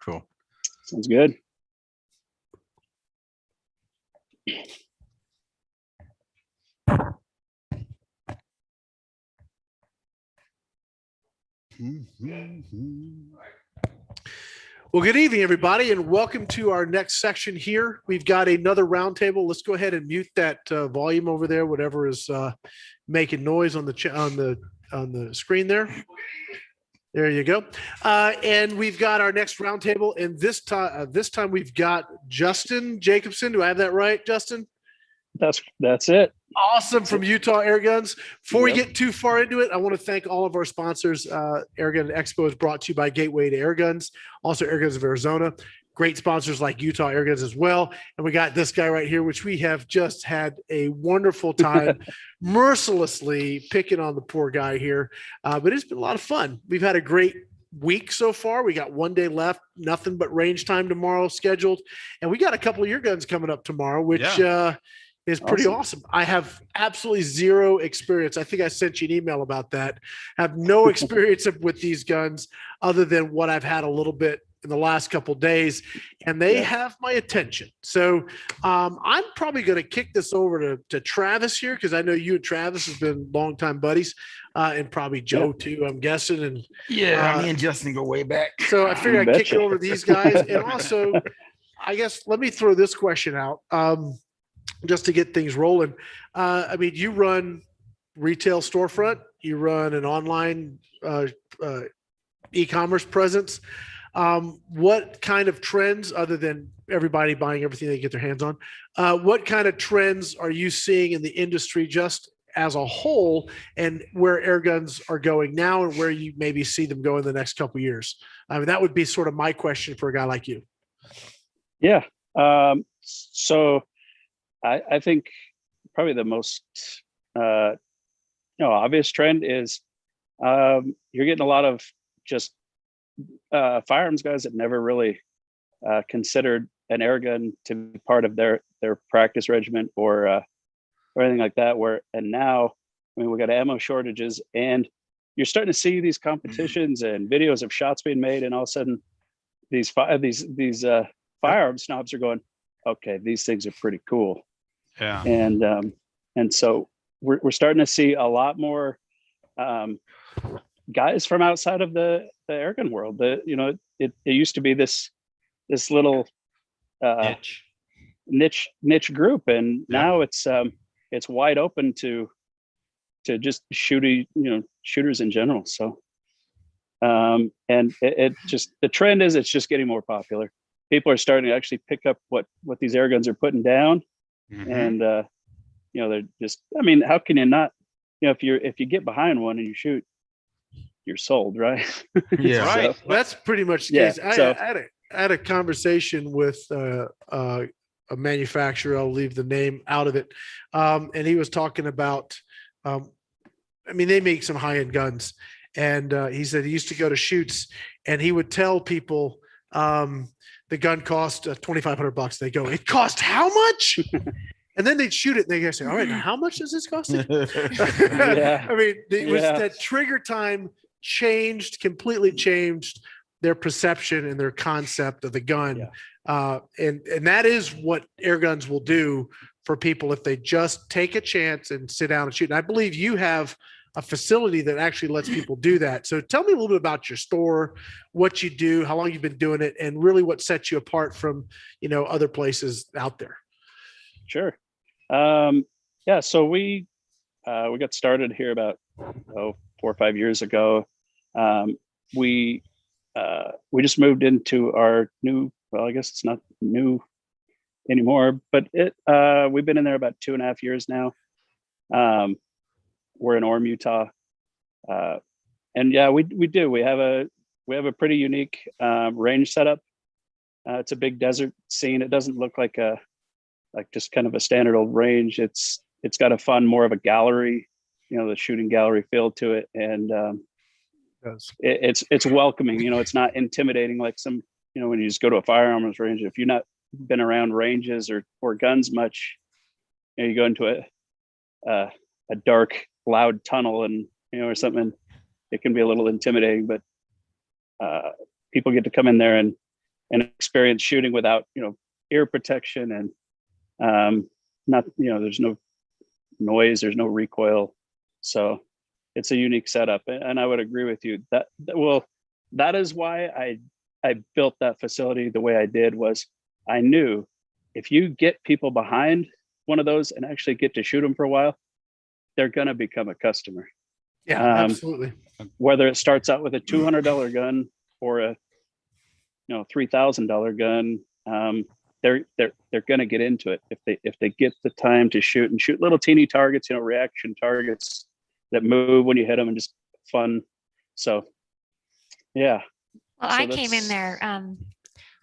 Cool. Sounds good. Well, good evening, everybody, and welcome to our next section here. We've got another roundtable. Let's go ahead and mute that volume over there, whatever is making noise on the screen there. There you go. And we've got our next roundtable, and this time we've got Justin Jacobson. Do I have that right, Justin? That's it. Awesome, from Utah Airguns. Before we get too far into it, I want to thank all of our sponsors. Airgunexpo is brought to you by Gateway to Airguns, also Airguns of Arizona. Great sponsors like Utah Airguns as well. And we got this guy right here, which we have just had a wonderful time mercilessly picking on the poor guy here. But it's been a lot of fun. We've had a great week so far. We got one day left, nothing but range time tomorrow scheduled. And we got a couple of your guns coming up tomorrow, which is pretty awesome. I have absolutely zero experience. I think I sent you an email about that. I have no experience with these guns other than what I've had a little bit in the last couple of days, and they have my attention. So I'm probably going to kick this over to Travis here, because I know you and Travis have been longtime buddies, and probably Joe too, I'm guessing. And me and Justin go way back. So I figured I'd kick it over to these guys. And also, I guess, let me throw this question out. Just to get things rolling. I mean, you run retail storefront, you run an online e-commerce presence. What kind of trends, other than everybody buying everything they get their hands on, what kind of trends are you seeing in the industry just as a whole, and where air guns are going now and where you maybe see them go in the next couple of years? I mean, that would be sort of my question for a guy like you. Yeah. So I think probably the most obvious trend is you're getting a lot of just firearms guys that never really considered an air gun to be part of their practice regimen or anything like that. And now, I mean, we got ammo shortages, and you're starting to see these competitions and videos of shots being made, and all of a sudden these firearm snobs are going, okay, these things are pretty cool. Yeah. And so we're starting to see a lot more guys from outside of the airgun world. It used to be this little niche group, and now it's wide open to just shooters in general. So and it just, the trend is it's just getting more popular. People are starting to actually pick up what these air guns are putting down. And they're just, I mean, how can you not, if you get behind one and you shoot, you're sold, right? Yeah. Right. That's pretty much the case. I had a conversation with a manufacturer. I'll leave the name out of it. And he was talking about, I mean, they make some high-end guns, and he said he used to go to shoots and he would tell people, the gun cost $2,500. They go, it cost how much? And then they'd shoot it and they say, all right, now how much does this cost? I mean, it was that trigger time completely changed their perception and their concept of the gun. And that is what air guns will do for people if they just take a chance and sit down and shoot. And I believe you have a facility that actually lets people do that. So tell me a little bit about your store, what you do, how long you've been doing it, and really what sets you apart from, other places out there. Sure. So we got started here about 4 or 5 years ago. We just moved into our new, well, I guess it's not new anymore, but we've been in there about 2.5 years now. We're in Orem, Utah. And we have a pretty unique range setup. It's a big desert scene. It doesn't look like just kind of a standard old range. It's got a fun, more of a gallery, the shooting gallery feel to it. And it's welcoming, it's not intimidating like some, when you just go to a firearms range. If you've not been around ranges or guns much, you go into a dark, loud tunnel and or something, it can be a little intimidating. But people get to come in there and experience shooting without, ear protection and there's no noise, there's no recoil. So it's a unique setup. And I would agree with you that is why I built that facility the way I did. Was I knew if you get people behind one of those and actually get to shoot them for a while, they're going to become a customer. Yeah, absolutely. Whether it starts out with a $200 gun or a $3,000 gun, they're going to get into it if they get the time to shoot little teeny targets, reaction targets that move when you hit them, and just fun. So, yeah. Well, I came in there a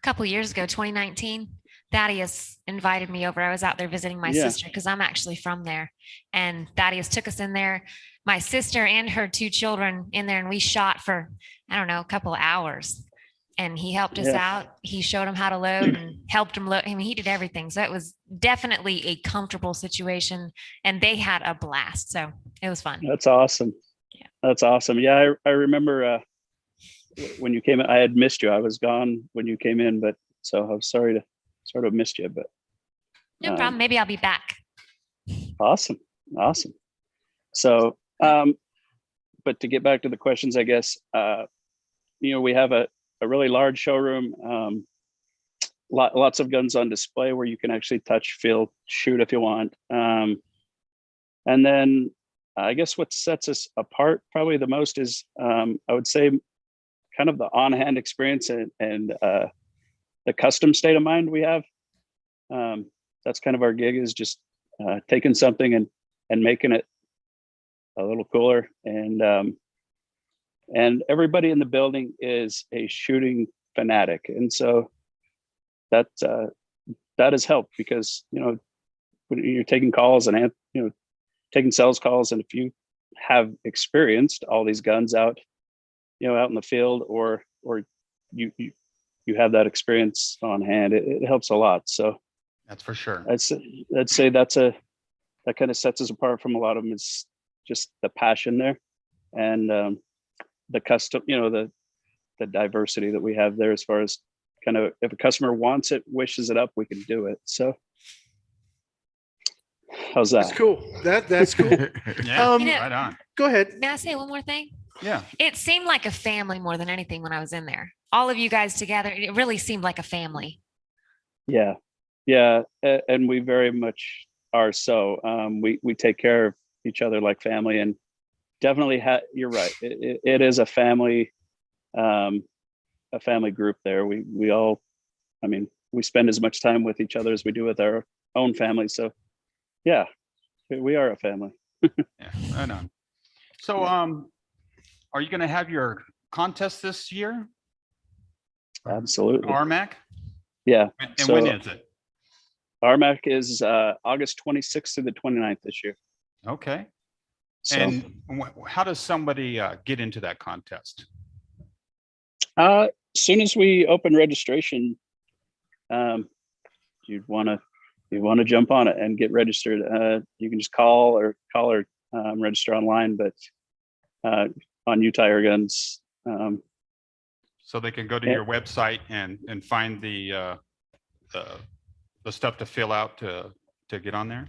couple years ago, 2019. Thaddeus invited me over. I was out there visiting my sister because I'm actually from there. And Thaddeus took us in there, my sister and her 2 children in there, and we shot for, I don't know, a couple of hours. And he helped us out. He showed them how to load and helped them load. I mean, he did everything. So it was definitely a comfortable situation, and they had a blast. So it was fun. That's awesome. Yeah. That's awesome. Yeah. I remember when you came in, I had missed you. I was gone when you came in, but so I'm sorry to sort of missed you, but no problem. Maybe I'll be back. Awesome. So, but to get back to the questions, I guess, we have a really large showroom, lots of guns on display where you can actually touch, feel, shoot if you want. And then I guess what sets us apart probably the most is, I would say, kind of the on-hand experience and the custom state of mind we have. That's kind of our gig, is just taking something and making it a little cooler. And everybody in the building is a shooting fanatic. And so that has helped, because, when you're taking calls and, taking sales calls, and if you have experienced all these guns out in the field, or you have that experience on hand, it helps a lot. So that's for sure. I'd say that kind of sets us apart from a lot of them, is just the passion there, and the custom, the diversity that we have there, as far as kind of, if a customer wants it, wishes it up, we can do it. So how's that? That's cool. That's cool. Yeah, right on. Go ahead. May I say one more thing? Yeah. It seemed like a family more than anything when I was in there. All of you guys together, it really seemed like a family. Yeah. And we very much are. So we take care of each other like family, and definitely you're right. It is a family group there. We all, we spend as much time with each other as we do with our own family. So yeah, we are a family. Yeah, right on. So are you going to have your contest this year? Absolutely. RMAC? Yeah. And when is it? RMAC is August 26th to the 29th this year. Okay. So, and how does somebody get into that contest? As soon as we open registration, you'd want to jump on it and get registered. You can just call or register online, but on Utah Airguns. So they can go to your website and find the stuff to fill out to get on there.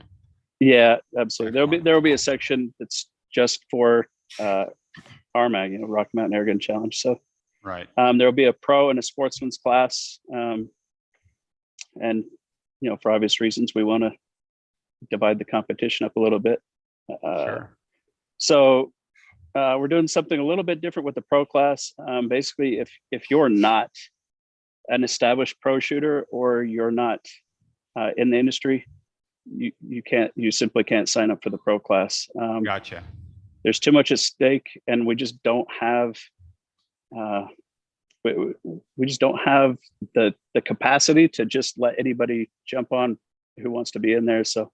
Yeah, absolutely. There will be a section that's just for RMAG, Rocky Mountain Airgun Challenge. So right. There will be a pro and a sportsman's class, and for obvious reasons, we want to divide the competition up a little bit. Sure. So we're doing something a little bit different with the pro class. Basically, if you're not an established pro shooter, or you're not in the industry, you simply can't sign up for the pro class. Gotcha. There's too much at stake, and we just don't have we just don't have the capacity to just let anybody jump on who wants to be in there. So,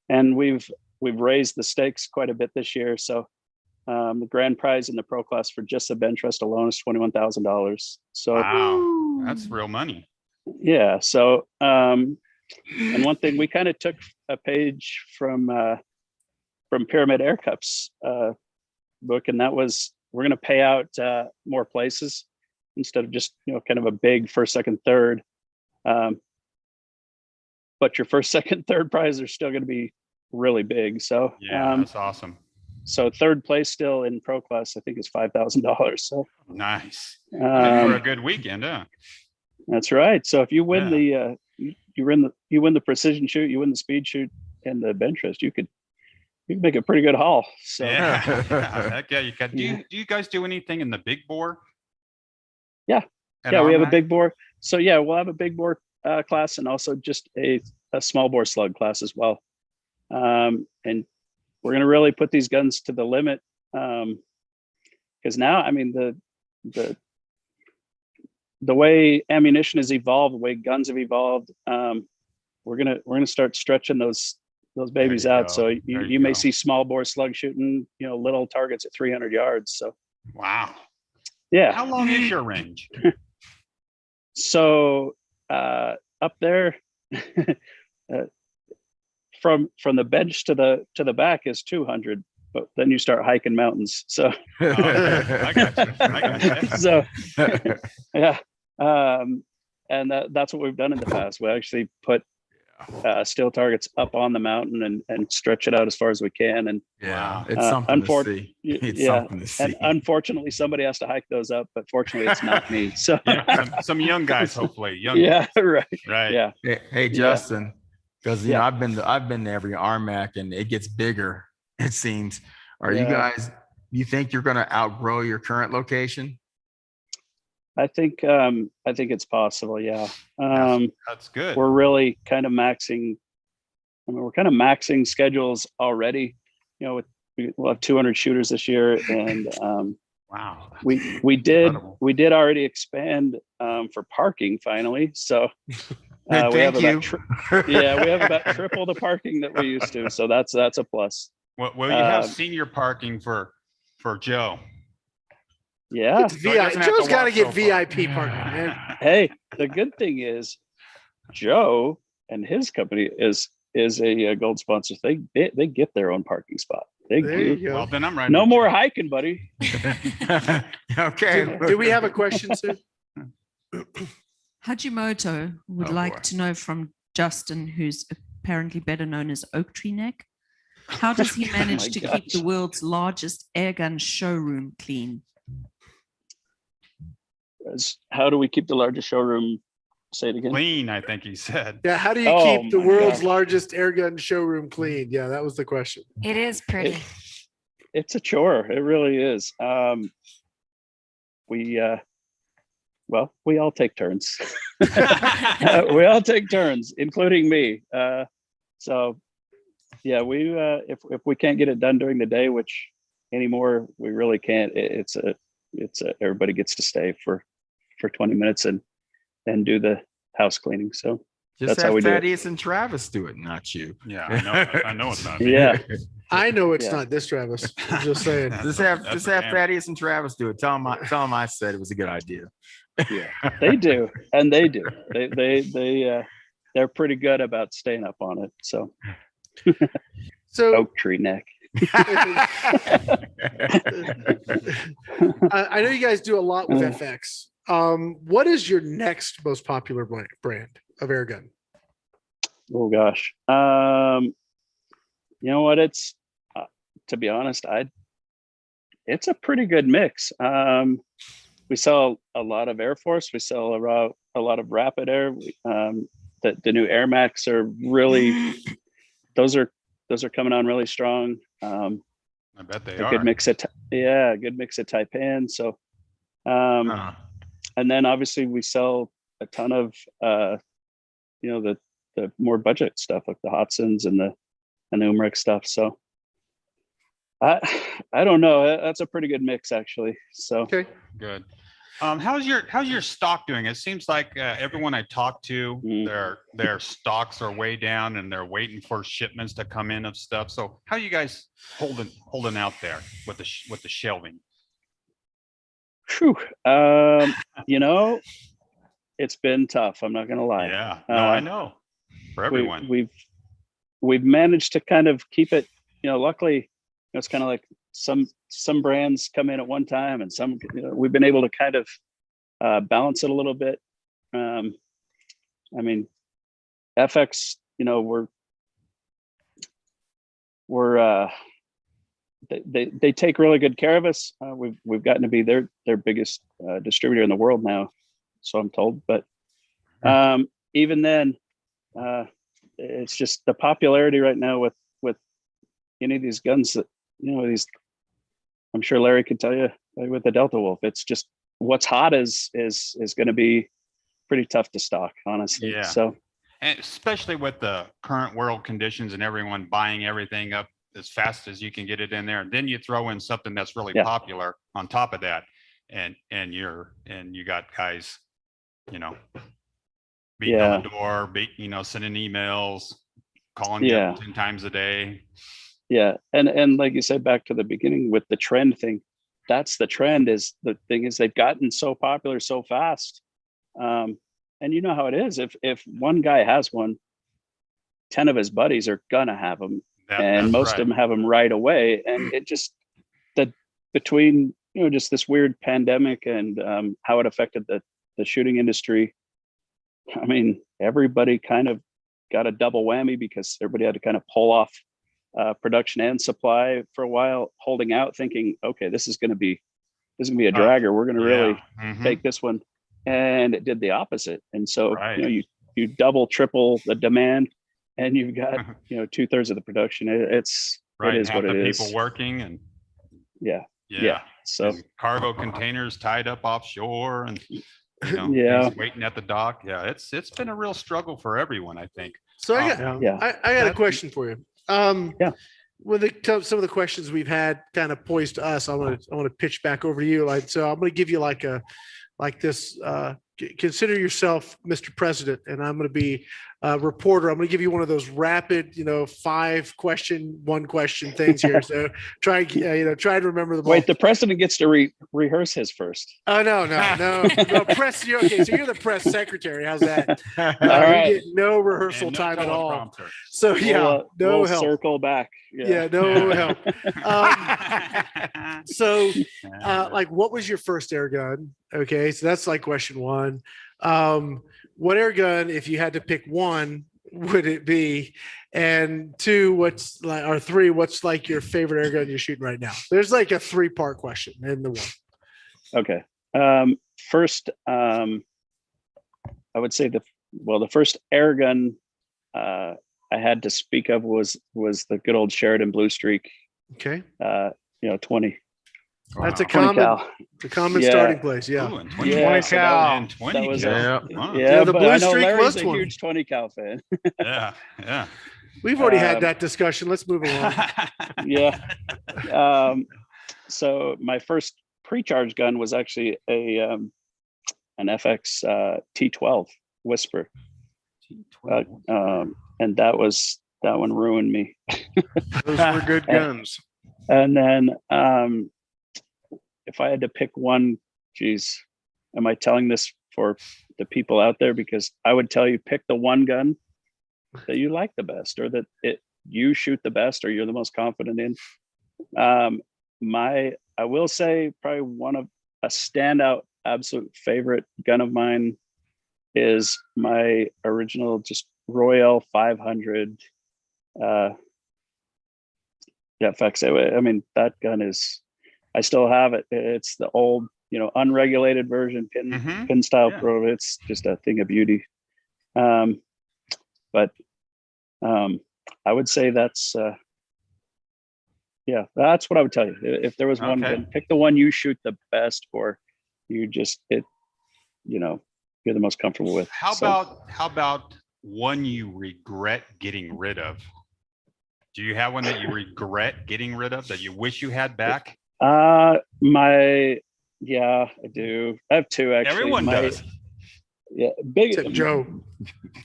and we've raised the stakes quite a bit this year. So the grand prize in the pro class for just the bench rest alone is $21,000. So wow, that's real money. Yeah. So and one thing, we kind of took a page from Pyramid Air Cups book, and that was, we're going to pay out more places. instead of just, kind of a big first, second, third. But your first, second, third prizes are still going to be really big. So yeah, that's awesome. So third place still in pro class, I think, is $5,000. So nice. For a good weekend, huh? That's right. So if you win you win the precision shoot, you win the speed shoot, and the bench rest, you could make a pretty good haul. So yeah, heck yeah, you can. Do you guys do anything in the big bore? Yeah, At we have a RMAC? big bore. So yeah, we'll have a big bore class, and also just a small bore slug class as well. And we're going to really put these guns to the limit, because now, I mean, the way ammunition has evolved, the way guns have evolved, we're gonna start stretching those babies out. So you may see small bore slug shooting, little targets at 300 yards. So wow. Yeah. How long is your range? So up there, from the bench to the back is 200, but then you start hiking mountains. So I got you. So yeah, and that's what we've done in the past. We actually put steel targets up on the mountain and stretch it out as far as we can. And it's something to see. It's something to see. And unfortunately, somebody has to hike those up, but fortunately, it's not me. So some young guys, hopefully. Guys. Right. Yeah. Hey, Justin, because I've been to every RMAC, and it gets bigger. It seems. You guys? You think you're going to outgrow your current location? I think it's possible. Yeah. That's good. We're really kind of maxing. I mean, we're kind of maxing schedules already. We'll have 200 shooters this year, and wow. We did already expand for parking finally. So we have about triple the parking that we used to. So that's a plus. Well, you have senior parking for Joe. Yeah, Joe's got to get VIP parking, man. Hey, the good thing is Joe and his company is a gold sponsor. They get their own parking spot. Well, then I'm right. No more hiking, buddy. Okay. Do we have a question, sir? Hajimoto would like to know from Justin, who's apparently better known as Oak Tree Neck. How does he manage to keep the world's largest airgun showroom clean? How do we keep the largest showroom? Say it again. Clean, I think he said. Yeah, how do you keep the world's largest airgun showroom clean? Yeah, that was the question. It is pretty. It's a chore. It really is. We all take turns. We all take turns, including me. So yeah, if we can't get it done during the day, which anymore we really can't, it's everybody gets to stay for 20 minutes and do the house cleaning. So just that's how we do it. Thaddeus and Travis do it, not you. Yeah, I know it's not. Yeah, I know it's not this Travis. I'm just saying. Just have Thaddeus and Travis do it. Tell them I said it was a good idea. Yeah, they do, and they do. They're pretty good about staying up on it. So Oak Tree Neck. I know you guys do a lot with FX. What is your next most popular brand of airgun? Oh gosh, you know what? It's to be honest, it's a pretty good mix. We sell a lot of Air Force. We sell a lot of Rapid Air. The new Air Max are really those are coming on really strong. I bet they are. Good mix of Taipan. So, and then obviously we sell a ton of the more budget stuff like the Hotsons and the Umric stuff. So I don't know. That's a pretty good mix actually. So okay, good. How's your stock doing? It seems like everyone I talk to, their stocks are way down and they're waiting for shipments to come in of stuff. So how are you guys holding out there with the shelving? Whew. It's been tough. I'm not gonna lie. Yeah, no, I know. For everyone, we've managed to kind of keep it. Luckily, it's kind of like some brands come in at one time, and some we've been able to kind of balance it a little bit. I mean, FX, you know, they take really good care of us. We've gotten to be their biggest distributor in the world now, so I'm told. But even then, it's just the popularity right now with any of these guns that, you know, these, I'm sure Larry could tell you, with the Delta Wolf, it's just what's hot is going to be pretty tough to stock, honestly. Yeah. So, and especially with the current world conditions and everyone buying everything up as fast as you can get it in there, and then you throw in something that's really popular on top of that, and you got guys, you know, beating on the door, sending emails, calling you 10 times a day. Yeah, and like you said, back to the beginning with the trend thing, that's the trend. Is the thing is they've gotten so popular so fast, and you know how it is. If one guy has one, 10 of his buddies are gonna have them, and most of them have them right away. And it just between, you know, just this weird pandemic and how it affected the shooting industry. I mean, everybody kind of got a double whammy because everybody had to kind of pull off production and supply for a while, holding out, thinking, okay, this is going to be a dragger. We're going to really take this one, and it did the opposite. And so, you know, you double, triple the demand, and you've got, you know, 2/3 of the production. It is what it is. People working and so and cargo containers tied up offshore and, you know, waiting at the dock. Yeah, it's been a real struggle for everyone, I think. So I got a question for you. With some of the questions we've had kind of posed to us, I want to pitch back over to you. So I'm going to give you this. Consider yourself Mr. President, and I'm going to be a reporter. I'm going to give you one of those rapid, 5 question, 1 question things here. So try to remember them. Wait, the president gets to rehearse his first. Oh, no. Press. Okay, so you're the press secretary. How's that? All right. You get no rehearsal time at all. Prompter. So we'll help. Circle back. No help. So, what was your first air gun? Okay, so that's like question 1. What air gun, if you had to pick one, would it be? And 2, 3, what's like your favorite air gun you're shooting right now? There's like a 3-part question in the one. Okay. First, I would say the first air gun I had to speak of was the good old Sheridan Blue Streak. Okay. 20. That's a common starting place. Yeah. Ooh, 20 cal. And 20 cal. The Blue Streak was a huge 20 cal fan. Yeah. We've already had that discussion. Let's move along. So my first pre-charge gun was actually an FX T12 Whisper. And that one ruined me. Those were good guns. And then if I had to pick one, geez, am I telling this for the people out there? Because I would tell you, pick the one gun that you like the best, or that you shoot the best, or you're the most confident in. I will say probably one of a standout absolute favorite gun of mine is my original just Royale 500 FX. I mean, that gun is, I still have it. It's the old, unregulated version, pin style probe. It's just a thing of beauty. But I would say that's what I would tell you. If there was one gun, pick the one you shoot the best, or you're the most comfortable with. How about one you regret getting rid of? Do you have one that you regret getting rid of, that you wish you had back? I do. I have 2 actually. Everyone does. Yeah, big Except Joe.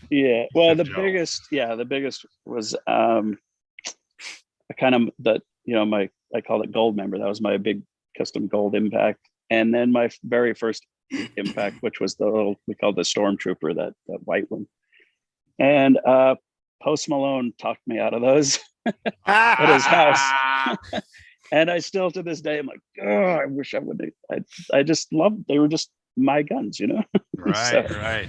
Yeah, well, the biggest was I called it Gold Member. That was my big custom gold impact, and then my very first impact, which was we called the Stormtrooper, that white one. And Post Malone talked me out of those at his house. And I still, to this day, I'm like, oh, I wish I would. I just loved. They were just my guns, Right, So- right.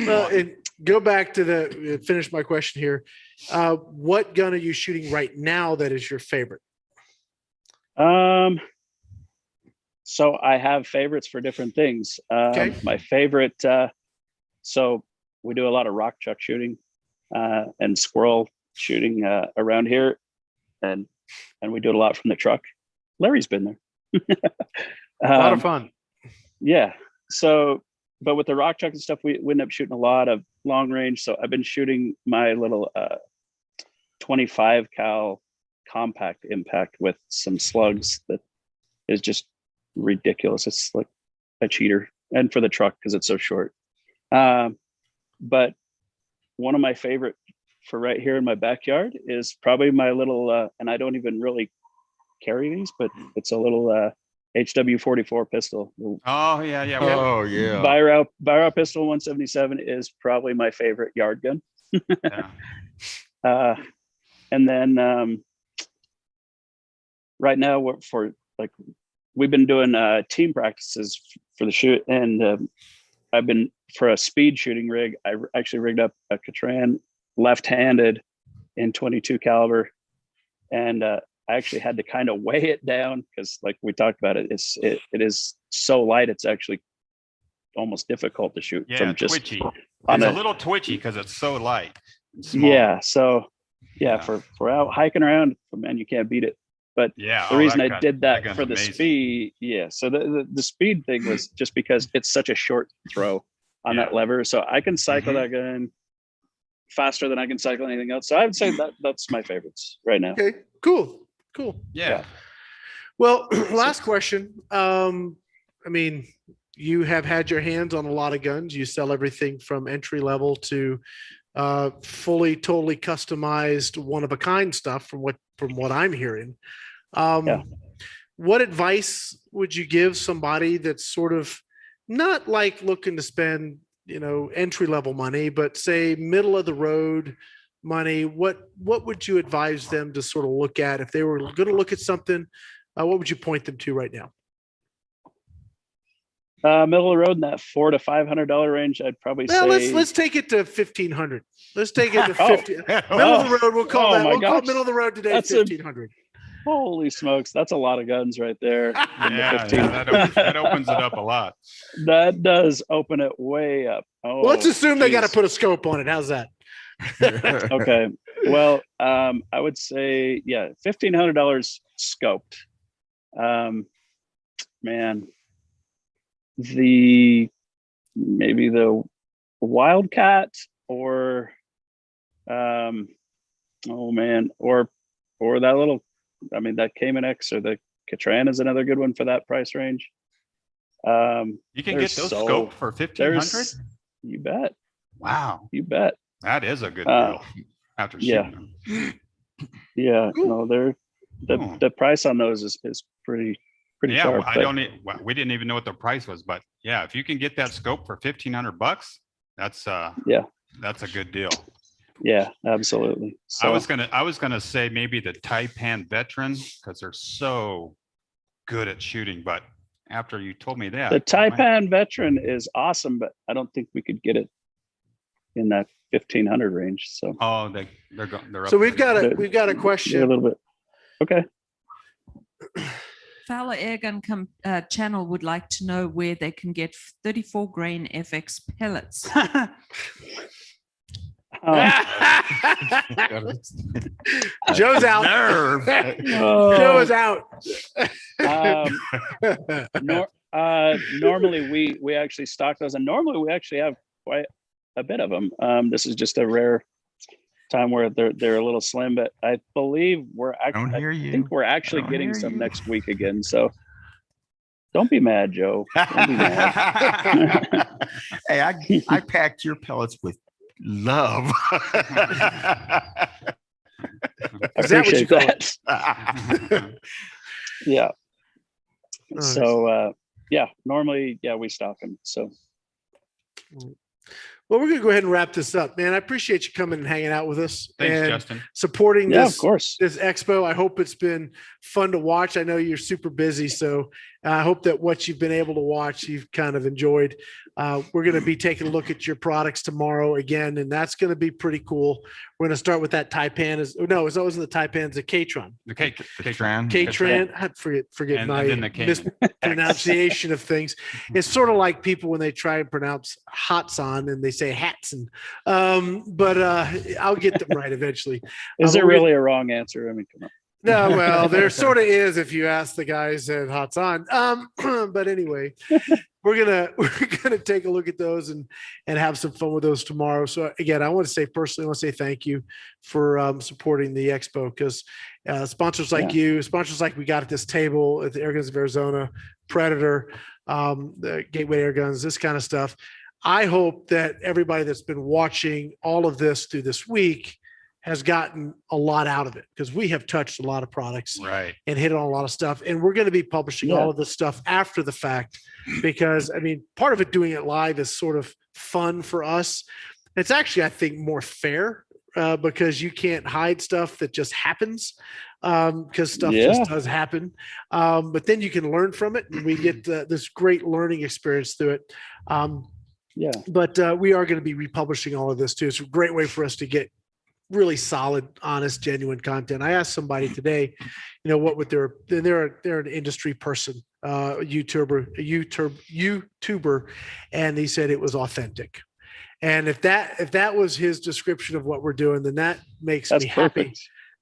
Well, and go back to finish my question here. What gun are you shooting right now that is your favorite? So I have favorites for different things. Okay. My favorite, so we do a lot of rock chuck shooting and squirrel shooting around here, and we do it a lot from the truck. Larry's been there. A lot of fun. Yeah. So, but with the rock chuck and stuff, we end up shooting a lot of long range. So I've been shooting my little 25 cal compact impact with some slugs that is just ridiculous. It's like a cheater, and for the truck because it's so short. But one of my favorite for right here in my backyard is probably my little, and I don't even really carry these, but it's a little HW44 pistol. Oh yeah, yeah. Oh yeah. Biro pistol 177 is probably my favorite yard gun. Yeah. And then right now we've been doing team practices for the shoot, and I've been for a speed shooting rig. I actually rigged up a Catran left-handed in 22 caliber, and I actually had to kind of weigh it down because, like we talked about, it is so light. It's actually almost difficult to shoot Yeah, from just twitchy. It's a little twitchy because it's so light. And small. Yeah. So Yeah. for out hiking around, man, you can't beat it. But Yeah. the reason I did that gun's for the amazing. speed, so the speed thing was just because it's such a short throw on Yeah. that lever, so I can cycle that gun faster than I can cycle anything else. So I would say that's my favorites right now. Okay, cool. Yeah. Well, last question. I mean, you have had your hands on a lot of guns. You sell everything from entry level to fully, totally customized, one of a kind stuff from what I'm hearing. What advice would you give somebody that's sort of not like looking to spend, entry level money, but say middle of the road money? What would you advise them to sort of look at if they were going to look at something? What would you point them to right now? Middle of the road in that $400 to $500 range, I'd probably say. Let's take it to 1,500. Let's take it to 50. Middle of the road. We'll call that. We'll call middle of the road today. That's 1,500. Holy smokes, that's a lot of guns right there. Yeah, that opens it up a lot. That does open it way up. Oh, Well, let's assume they got to geez. put a scope on it. How's that? Okay. Well, I would say, $1,500 scoped. Man, maybe the Wildcat or that little, that Cayman X or the Catran is another good one for that price range. You can get those scoped for 1,500. You bet. Wow, You bet. that is a good deal. After shooting them. Yeah. No, the price on those is pretty sharp. We didn't even know what the price was, but yeah, if you can get that scope for $1,500, that's a good deal. Yeah, absolutely. So, I was gonna say maybe the Taipan Veteran because they're so good at shooting, but after you told me that, the Taipan Veteran is awesome, but I don't think we could get it in that 1,500 range. So they're up. So we've got a a question. little bit. Okay. Fowler Airgun channel would like to know where they can get 34 grain FX pellets. Joe's out. Joe is out. Normally we actually stock those, and normally we actually have quite a bit of them. This is just a rare time where they're a little slim, but I believe I think we're actually getting some next week again. So don't be mad, Joe. Don't be mad. Hey, I packed your pellets with love. Is that what you call it? Yeah. Nice. So normally we stock them. So Well, we're going to go ahead and wrap this up, man. I appreciate you coming and hanging out with us. Thanks, and Justin. supporting Yeah, this, of course. this expo. I hope it's been fun to watch. I know you're super busy, so I hope that what you've been able to watch, you've kind of enjoyed. We're going to be taking a look at your products tomorrow again, and that's going to be pretty cool. We're going to start with that Taipan. It wasn't the Taipan, it's a K-Tron. The K-Tran. K-Tran. I forget And my then the K. mispronunciation of things. It's sort of like people when they try and pronounce Hatsan and they say Hatson. But I'll get them right eventually. Is there really a wrong answer? I mean, come on. No, well, there sort of is if you ask the guys at Hatsan. But anyway, we're gonna take a look at those and have some fun with those tomorrow. So again, I want to say personally, I want to say thank you for supporting the expo, because sponsors like you, sponsors like we got at this table at the Airguns of Arizona, Predator, the Gateway Airguns, this kind of stuff. I hope that everybody that's been watching all of this through this week has gotten a lot out of it, because we have touched a lot of products and hit on a lot of stuff. And we're going to be publishing all of this stuff after the fact, because I mean, part of it doing it live is sort of fun for us. It's actually, I think, more fair because you can't hide stuff that just happens, because stuff just does happen. But then you can learn from it, and we get this great learning experience through it. But we are going to be republishing all of this too. It's a great way for us to get really solid, honest, genuine content. I asked somebody today, what would they're an industry person, YouTuber, and he said it was authentic. And if that was his description of what we're doing, then that makes me happy.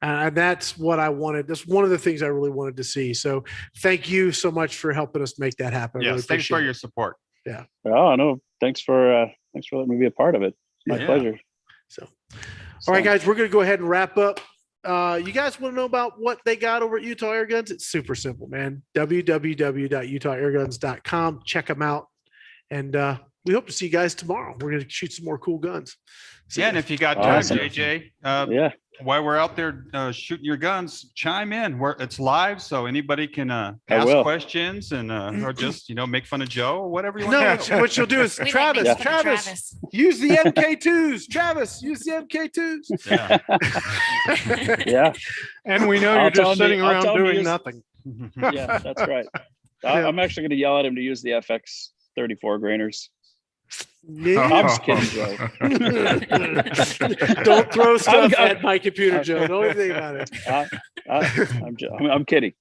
And that's what I wanted. That's one of the things I really wanted to see. So thank you so much for helping us make that happen. Yes, thanks for your support. Yeah. Oh no, thanks for letting me be a part of it. It's my pleasure. So. All right, guys, we're going to go ahead and wrap up. You guys want to know about what they got over at Utah Airguns? It's super simple, man. www.utahairguns.com. Check them out. And we hope to see you guys tomorrow. We're going to shoot some more cool guns. And if you got time, JJ, while we're out there shooting your guns, chime in. It's live, so anybody can ask questions and or just make fun of Joe or whatever you want. No, what you'll do is Travis, use the MK2s. Travis, use the MK2s. Yeah. And we know you're just sitting around doing nothing. Yeah, that's right. I'm actually going to yell at him to use the FX 34 grainers. I'm just kidding, Joe. Don't throw stuff at my computer, Joe. Don't even think about it. I'm kidding.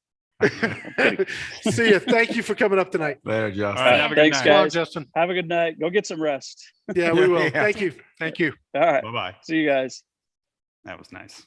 See you. Thank you for coming up tonight. Later, Justin. All right, thanks, guys. Justin. Have a good night. Go get some rest. Yeah, we will. Thank you. All right. Bye-bye. See you guys. That was nice.